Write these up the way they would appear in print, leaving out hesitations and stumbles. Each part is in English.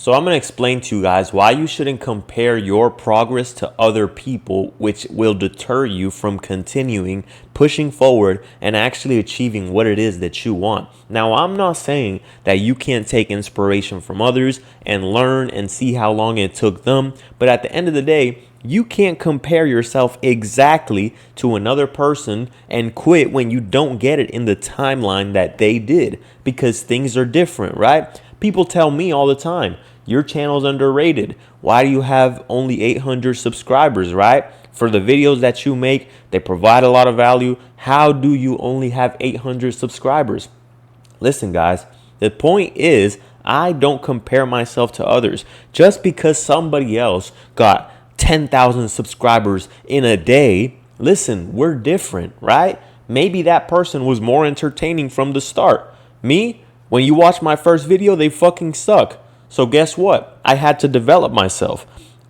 So I'm going to explain to you guys why you shouldn't compare your progress to other people, which will deter you from continuing, pushing forward, and actually achieving what it is that you want. Now, I'm not saying that you can't take inspiration from others and learn and see how long it took them, but at the end of the day, you can't compare yourself exactly to another person and quit when you don't get it in the timeline that they did, because things are different, right? People tell me all the time, your channel's underrated. Why do you have only 800 subscribers, right? For the videos that you make, they provide a lot of value. How do you only have 800 subscribers? Listen, guys, the point is, I don't compare myself to others. Just because somebody else got 10,000 subscribers in a day, listen, we're different, right? Maybe that person was more entertaining from the start. Me, when you watch my first video, they fucking suck. So guess what? I had to develop myself.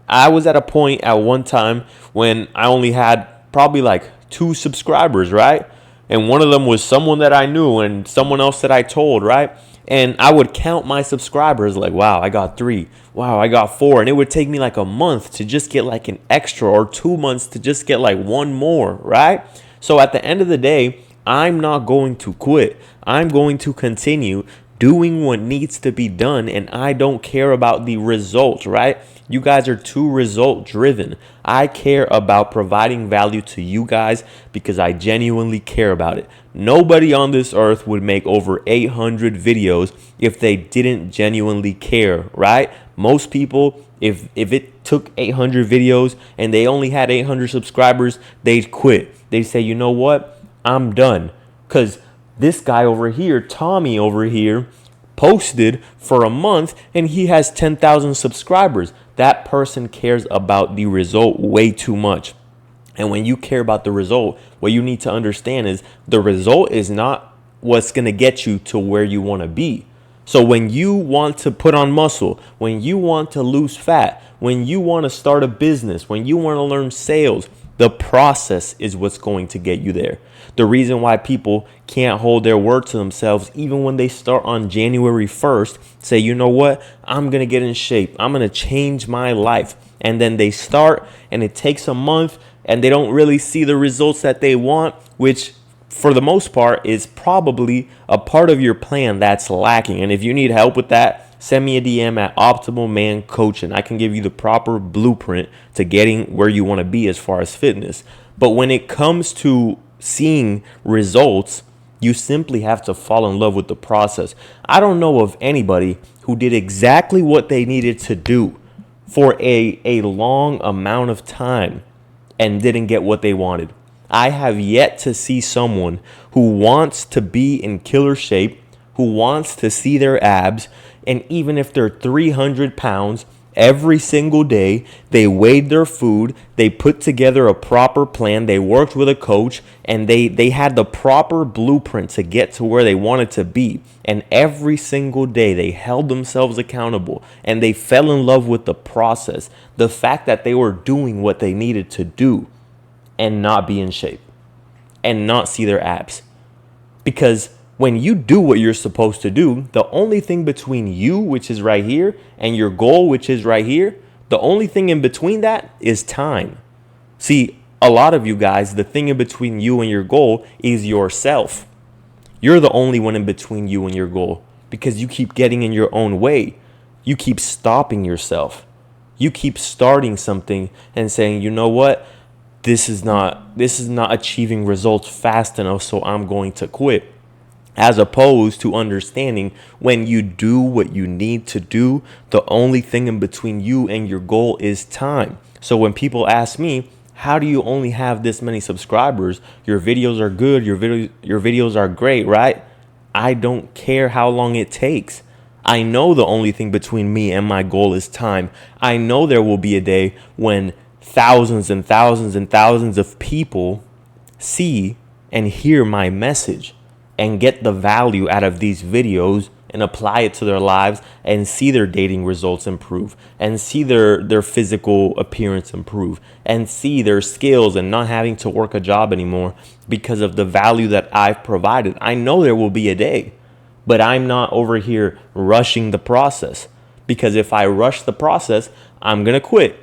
I was at a point at one time when I only had probably like 2 subscribers, right? And one of them was someone that I knew and someone else that I told, right? And I would count my subscribers like, wow, I got 3. Wow, I got 4. And it would take me like a month to just get like an extra, or 2 months to just get like one more, right? So at the end of the day, I'm not going to quit. I'm going to continue doing what needs to be done, and I don't care about the result, right? You guys are too result driven. I care about providing value to you guys because I genuinely care about it. Nobody on this earth would make over 800 videos if they didn't genuinely care, right? Most people, if it took 800 videos and they only had 800 subscribers, they'd quit. They'd say, you know what? I'm done. Because this guy over here, Tommy over here, posted for a month and he has 10,000 subscribers. That person cares about the result way too much. And when you care about the result, what you need to understand is the result is not what's going to get you to where you want to be. So when you want to put on muscle, when you want to lose fat, when you want to start a business, when you want to learn sales, the process is what's going to get you there. The reason why people can't hold their word to themselves, even when they start on January 1st, say, you know what, I'm going to get in shape. I'm going to change my life. And then they start and it takes a month and they don't really see the results that they want, which for the most part is probably a part of your plan that's lacking. And if you need help with that, send me a DM at Optimal Man Coaching. I can give you the proper blueprint to getting where you want to be as far as fitness. But when it comes to seeing results, you simply have to fall in love with the process. I don't know of anybody who did exactly what they needed to do for a long amount of time and didn't get what they wanted. I have yet to see someone who wants to be in killer shape, who wants to see their abs, and even if they're 300 pounds, every single day, they weighed their food, they put together a proper plan, they worked with a coach, and they had the proper blueprint to get to where they wanted to be. And every single day, they held themselves accountable, and they fell in love with the process. The fact that they were doing what they needed to do and not be in shape and not see their abs. Because when you do what you're supposed to do, the only thing between you, which is right here, and your goal, which is right here, the only thing in between that is time. See, a lot of you guys, the thing in between you and your goal is yourself. You're the only one in between you and your goal because you keep getting in your own way. You keep stopping yourself. You keep starting something and saying, you know what? This is not achieving results fast enough, so I'm going to quit. As opposed to understanding when you do what you need to do, the only thing in between you and your goal is time. So when people ask me, how do you only have this many subscribers? Your videos are good. Your videos are great, right? I don't care how long it takes. I know the only thing between me and my goal is time. I know there will be a day when thousands and thousands and thousands of people see and hear my message and get the value out of these videos and apply it to their lives and see their dating results improve and see their physical appearance improve and see their skills and not having to work a job anymore because of the value that I've provided. I know there will be a day, but I'm not over here rushing the process Because if I rush the process, I'm going to quit.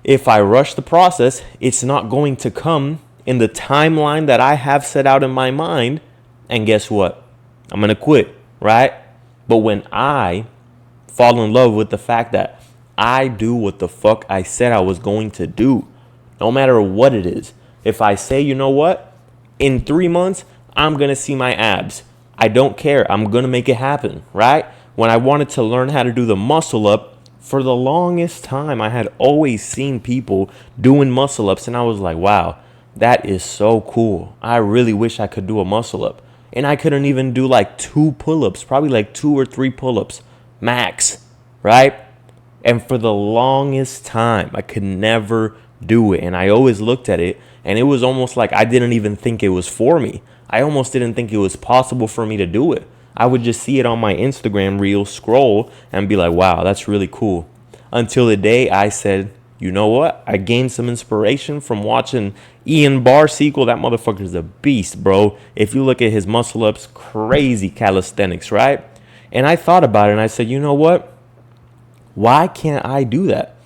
If I rush the process, it's not going to come in the timeline that I have set out in my mind. And guess what? I'm going to quit, right? But when I fall in love with the fact that I do what the fuck I said I was going to do, no matter what it is. If I say, you know what? In 3 months, I'm going to see my abs. I don't care. I'm going to make it happen, right? When I wanted to learn how to do the muscle up, for the longest time, I had always seen people doing muscle ups, and I was like, wow, that is so cool. I really wish I could do a muscle up. And I couldn't even do like 2 pull-ups, probably like 2 or 3 pull-ups max, right? And for the longest time, I could never do it. And I always looked at it, and it was almost like I didn't even think it was for me. I almost didn't think it was possible for me to do it. I would just see it on my Instagram reel, scroll, and be like, wow, that's really cool. Until the day I said, you know what? I gained some inspiration from watching Ian Barsequel. That motherfucker's a beast, bro. If you look at his muscle ups, crazy calisthenics, right? And I thought about it, and I said, you know what? Why can't I do that?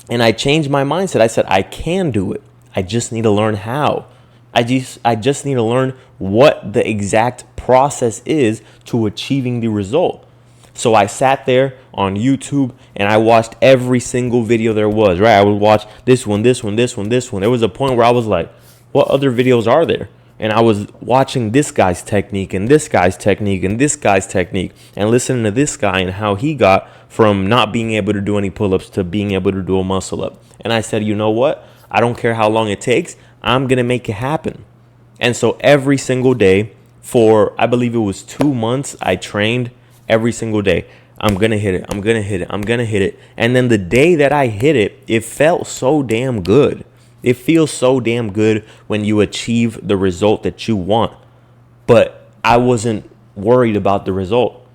And I changed my mindset. I said, I can do it. I just need to learn how. I just need to learn what the exact process is to achieving the result. So I sat there on YouTube and I watched every single video there was, right? I would watch this one. There was a point where I was like, what other videos are there? And I was watching this guy's technique and this guy's technique and this guy's technique and listening to this guy and how he got from not being able to do any pull-ups to being able to do a muscle up. And I said, you know what? I don't care how long it takes. I'm going to make it happen. And so every single day for, I believe it was 2 months, I trained every single day. I'm going to hit it. I'm going to hit it. I'm going to hit it. And then the day that I hit it, it felt so damn good. It feels so damn good when you achieve the result that you want. But I wasn't worried about the result.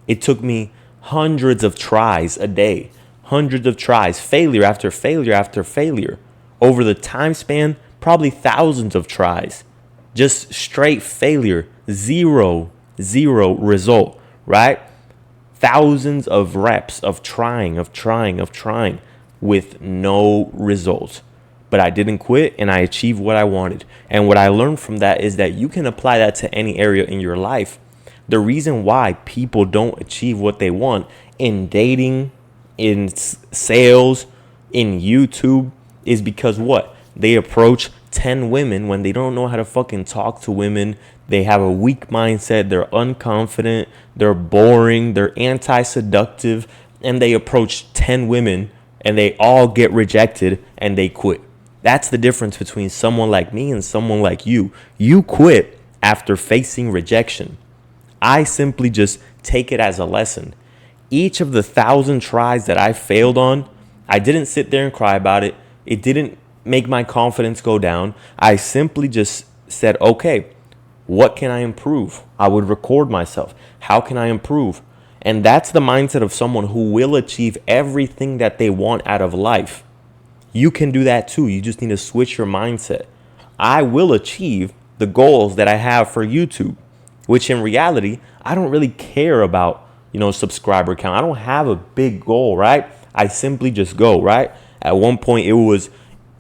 It took me hundreds of tries a day, hundreds of tries, failure after failure after failure. Over the time span, probably thousands of tries. Just straight failure, zero result, right? Thousands of reps of trying with no results. But I didn't quit and I achieved what I wanted. And what I learned from that is that you can apply that to any area in your life. The reason why people don't achieve what they want in dating, in sales, in YouTube is because what? They approach 10 women when they don't know how to fucking talk to women. They have a weak mindset. They're unconfident. They're boring. They're anti-seductive. And they approach 10 women and they all get rejected and they quit. That's the difference between someone like me and someone like you. You quit after facing rejection. I simply just take it as a lesson. Each of the 1,000 tries that I failed on, I didn't sit there and cry about it. It didn't make my confidence go down. I simply just said, okay, what can I improve? I would record myself. How can I improve? And that's the mindset of someone who will achieve everything that they want out of life. You can do that too. You just need to switch your mindset. I will achieve the goals that I have for YouTube, which in reality, I don't really care about, subscriber count. I don't have a big goal, right? I simply just go, right? At one point, it was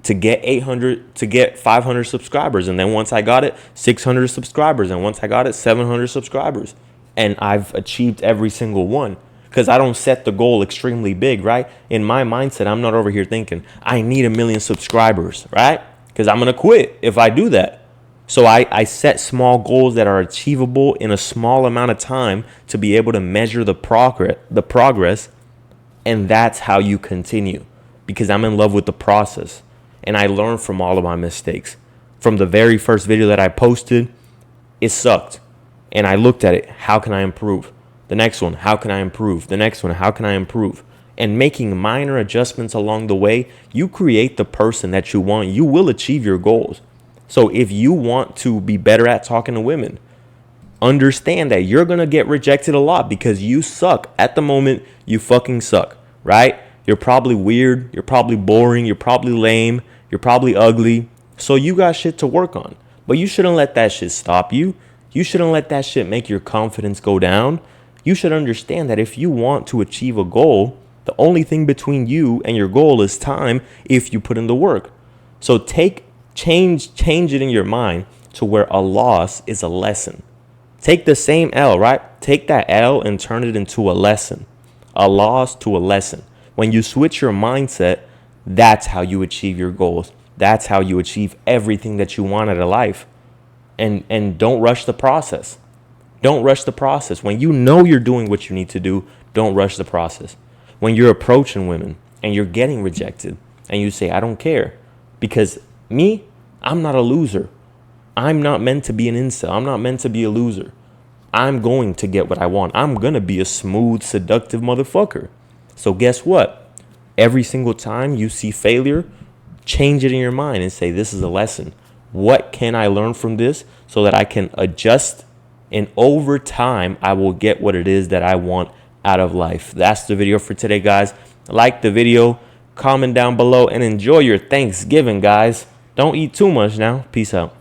to get 500 subscribers. And then once I got it, 600 subscribers. And once I got it, 700 subscribers. And I've achieved every single one because I don't set the goal extremely big, right? In my mindset, I'm not over here thinking I need 1 million subscribers, right? Because I'm going to quit if I do that. So I set small goals that are achievable in a small amount of time to be able to measure the progress. And that's how you continue, because I'm in love with the process. And I learned from all of my mistakes. From the very first video that I posted, it sucked. And I looked at it. How can I improve? The next one, how can I improve? The next one, how can I improve? And making minor adjustments along the way, you create the person that you want. You will achieve your goals. So if you want to be better at talking to women, understand that you're going to get rejected a lot because you suck. At the moment, you fucking suck, right? You're probably weird. You're probably boring. You're probably lame. You're probably ugly. So you got shit to work on. But you shouldn't let that shit stop you. You shouldn't let that shit make your confidence go down. You should understand that if you want to achieve a goal, the only thing between you and your goal is time if you put in the work. So change it in your mind to where a loss is a lesson. Take the same L, right? Take that L and turn it into a lesson. A loss to a lesson. When you switch your mindset, that's how you achieve your goals. That's how you achieve everything that you want out of life. And don't rush the process. Don't rush the process. When you know you're doing what you need to do, don't rush the process. When you're approaching women and you're getting rejected and you say, I don't care, because I'm not a loser. I'm not meant to be an incel. I'm not meant to be a loser. I'm going to get what I want. I'm going to be a smooth, seductive motherfucker. So guess what? Every single time you see failure, change it in your mind and say, this is a lesson. What can I learn from this so that I can adjust? And over time, I will get what it is that I want out of life. That's the video for today, guys. Like the video, comment down below, and enjoy your Thanksgiving, guys. Don't eat too much now. Peace out.